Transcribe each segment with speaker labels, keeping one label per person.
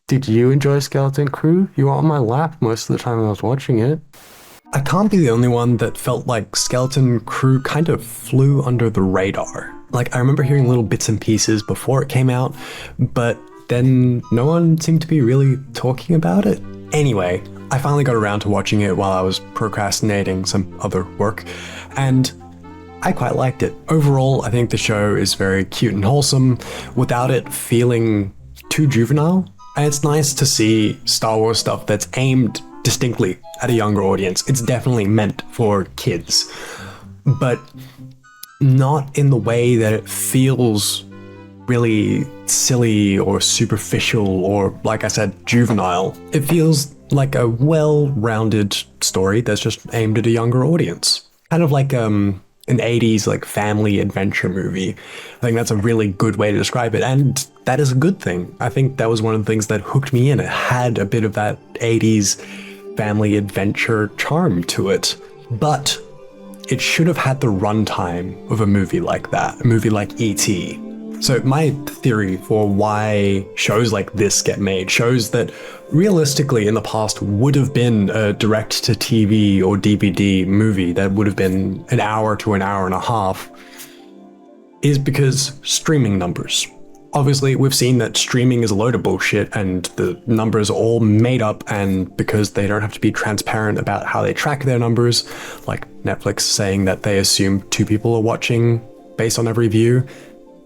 Speaker 1: Did you enjoy Skeleton Crew? You were on my lap most of the time I was watching it.
Speaker 2: I can't be the only one that felt like Skeleton Crew kind of flew under the radar. Like, I remember hearing little bits and pieces before it came out, but then no one seemed to be really talking about it. Anyway, I finally got around to watching it while I was procrastinating some other work, and I quite liked it. Overall, I think the show is very cute and wholesome without it feeling too juvenile. And it's nice to see Star Wars stuff that's aimed distinctly at a younger audience. It's definitely meant for kids, but not in the way that it feels really silly or superficial or, like I said, juvenile. It feels like a well-rounded story that's just aimed at a younger audience. Kind of like an 80s like family adventure movie. I think that's a really good way to describe it, and that is a good thing. I think that was one of the things that hooked me in. It had a bit of that 80s family adventure charm to it, but it should have had the runtime of a movie like that, a movie like E.T. So my theory for why shows like this get made, shows that realistically in the past would have been a direct-to-TV or DVD movie that would have been an hour to an hour and a half, is because streaming numbers. Obviously, we've seen that streaming is a load of bullshit and the numbers are all made up, and because they don't have to be transparent about how they track their numbers, like Netflix saying that they assume 2 people are watching based on every view,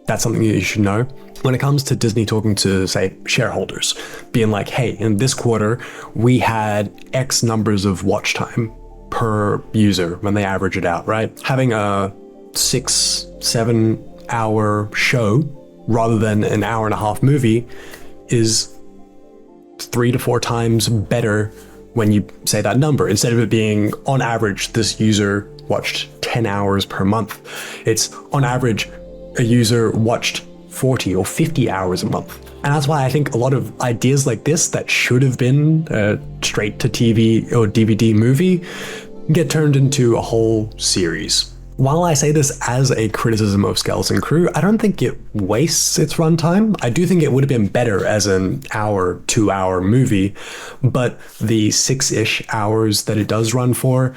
Speaker 2: that's something that you should know. When it comes to Disney talking to, say, shareholders, being like, hey, in this quarter, we had X numbers of watch time per user when they average it out, right? Having a 6-7 hour show rather than an hour and a half movie is 3 to 4 times better when you say that number. Instead of it being, on average, this user watched 10 hours per month, it's on average, a user watched 40 or 50 hours a month. And that's why I think a lot of ideas like this that should have been a straight to TV or DVD movie get turned into a whole series. While I say this as a criticism of Skeleton Crew, I don't think it wastes its runtime. I do think it would have been better as an hour, 2-hour movie, but the 6-ish hours that it does run for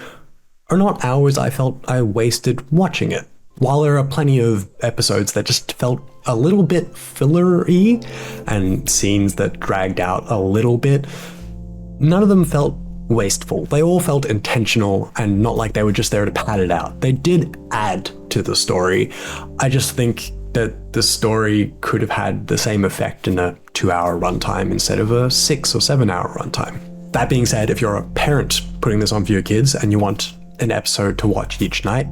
Speaker 2: are not hours I felt I wasted watching it. While there are plenty of episodes that just felt a little bit filler-y and scenes that dragged out a little bit, none of them felt wasteful. They all felt intentional and not like they were just there to pad it out. They did add to the story. I just think that the story could have had the same effect in a 2-hour runtime instead of a 6 or 7-hour runtime. That being said, if you're a parent putting this on for your kids and you want an episode to watch each night,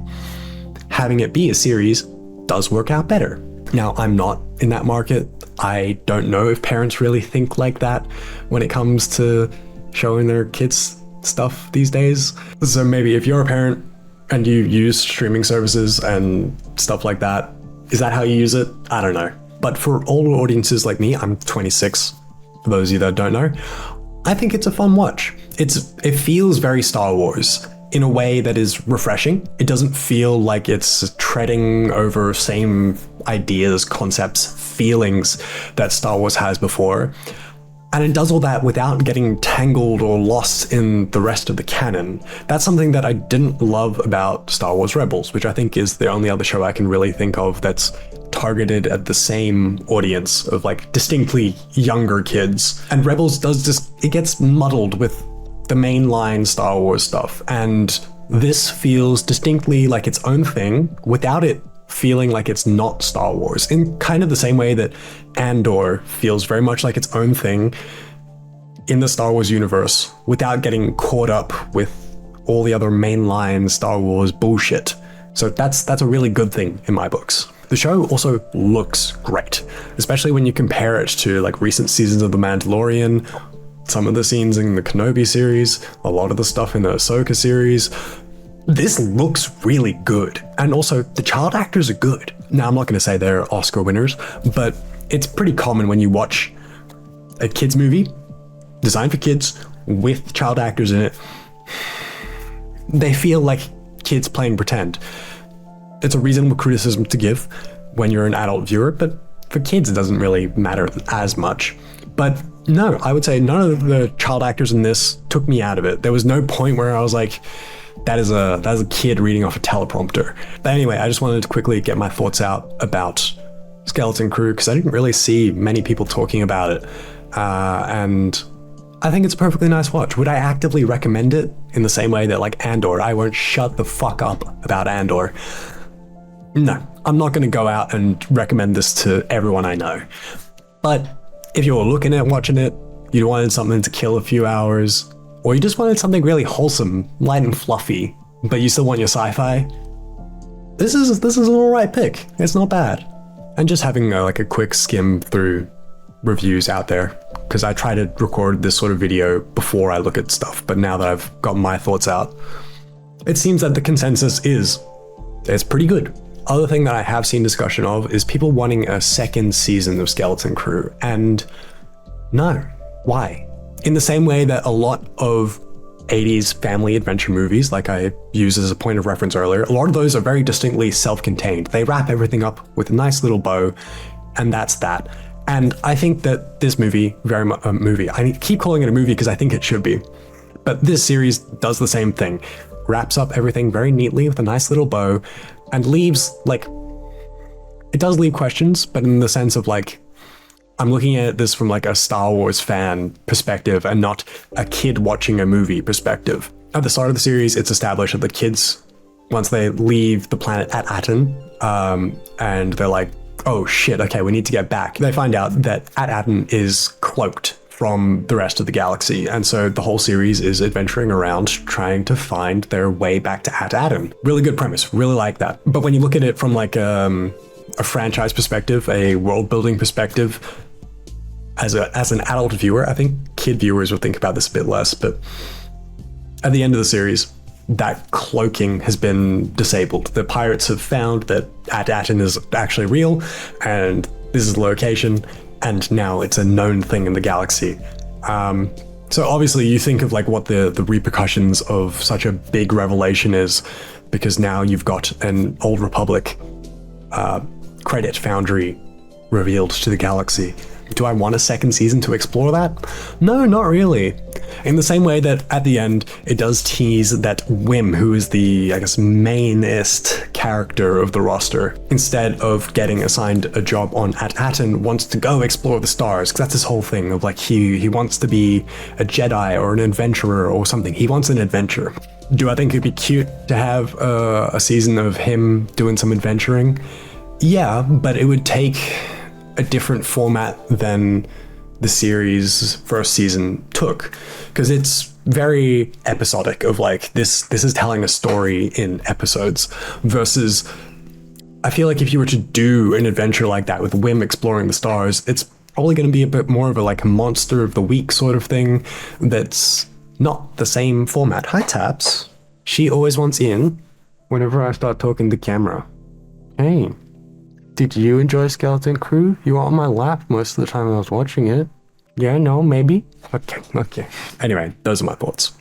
Speaker 2: having it be a series does work out better. Now, I'm not in that market. I don't know if parents really think like that when it comes to showing their kids stuff these days. So maybe if you're a parent and you use streaming services and stuff like that, is that how you use it? I don't know. But for older audiences like me, I'm 26, for those of you that don't know, I think it's a fun watch. It feels very Star Wars in a way that is refreshing. It doesn't feel like it's treading over same ideas, concepts, feelings that Star Wars has before. And it does all that without getting tangled or lost in the rest of the canon. That's something that I didn't love about Star Wars Rebels, which I think is the only other show I can really think of that's targeted at the same audience of like distinctly younger kids. And Rebels it gets muddled with the mainline Star Wars stuff, and this feels distinctly like its own thing without it feeling like it's not Star Wars, in kind of the same way that Andor feels very much like its own thing in the Star Wars universe without getting caught up with all the other mainline Star Wars bullshit. So that's a really good thing in my books. The show also looks great, especially when you compare it to like recent seasons of The Mandalorian, some of the scenes in the Kenobi series, a lot of the stuff in the Ahsoka series. This looks really good. And also, the child actors are good. Now, I'm not going to say they're Oscar winners, but it's pretty common when you watch a kids movie designed for kids with child actors in it, they feel like kids playing pretend. It's a reasonable criticism to give when you're an adult viewer, but for kids it doesn't really matter as much. But No, I would say none of the child actors in this took me out of it. There was no point where I was like, that is a kid reading off a teleprompter. But anyway, I just wanted to quickly get my thoughts out about Skeleton Crew because I didn't really see many people talking about it. And I think it's a perfectly nice watch. Would I actively recommend it in the same way that like Andor? I won't shut the fuck up about Andor. No, I'm not going to go out and recommend this to everyone I know. But if you're looking at watching it, you wanted something to kill a few hours, or you just wanted something really wholesome, light and fluffy, but you still want your sci-fi, this is an alright pick. It's not bad. And just having a quick skim through reviews out there, because I try to record this sort of video before I look at stuff, but now that I've got my thoughts out, it seems that the consensus is it's pretty good. Other thing that I have seen discussion of is people wanting a second season of Skeleton Crew, and no, why? In the same way that a lot of 80s family adventure movies, like I used as a point of reference earlier, a lot of those are very distinctly self-contained. They wrap everything up with a nice little bow, and that's that. And I think that this movie, very much a movie, I keep calling it a movie because I think it should be, but this series does the same thing. Wraps up everything very neatly with a nice little bow, and leaves, it does leave questions, but in the sense of I'm looking at this from a Star Wars fan perspective and not a kid watching a movie perspective. At the start of the series, it's established that the kids, once they leave the planet at Aten, and they're like, oh shit, okay, we need to get back. They find out that at Aten is cloaked from the rest of the galaxy, and so the whole series is adventuring around trying to find their way back to Aten. Really good premise, really like that. But when you look at it from a franchise perspective, a world building perspective, as an adult viewer, I think kid viewers would think about this a bit less, but at the end of the series, that cloaking has been disabled. The pirates have found that Aten is actually real, and this is the location, and now it's a known thing in the galaxy. So obviously you think of what the repercussions of such a big revelation is, because now you've got an Old Republic credit foundry revealed to the galaxy. Do I want a second season to explore that? No, not really. In the same way that at the end, it does tease that Wim, who is the, mainest character of the roster, instead of getting assigned a job on Aten, wants to go explore the stars, because that's his whole thing of he wants to be a Jedi or an adventurer or something. He wants an adventure. Do I think it'd be cute to have a season of him doing some adventuring? Yeah, but it would take a different format than the series' first season took, because it's very episodic of this is telling a story in episodes, versus I feel if you were to do an adventure like that with Wim exploring the stars, it's probably going to be a bit more of a monster of the week sort of thing that's not the same format. Hi Taps. She always wants in whenever I start talking to camera.
Speaker 1: Hey, did you enjoy Skeleton Crew? You were on my lap most of the time I was watching it. Yeah, no, maybe.
Speaker 2: Okay. Anyway, those are my thoughts.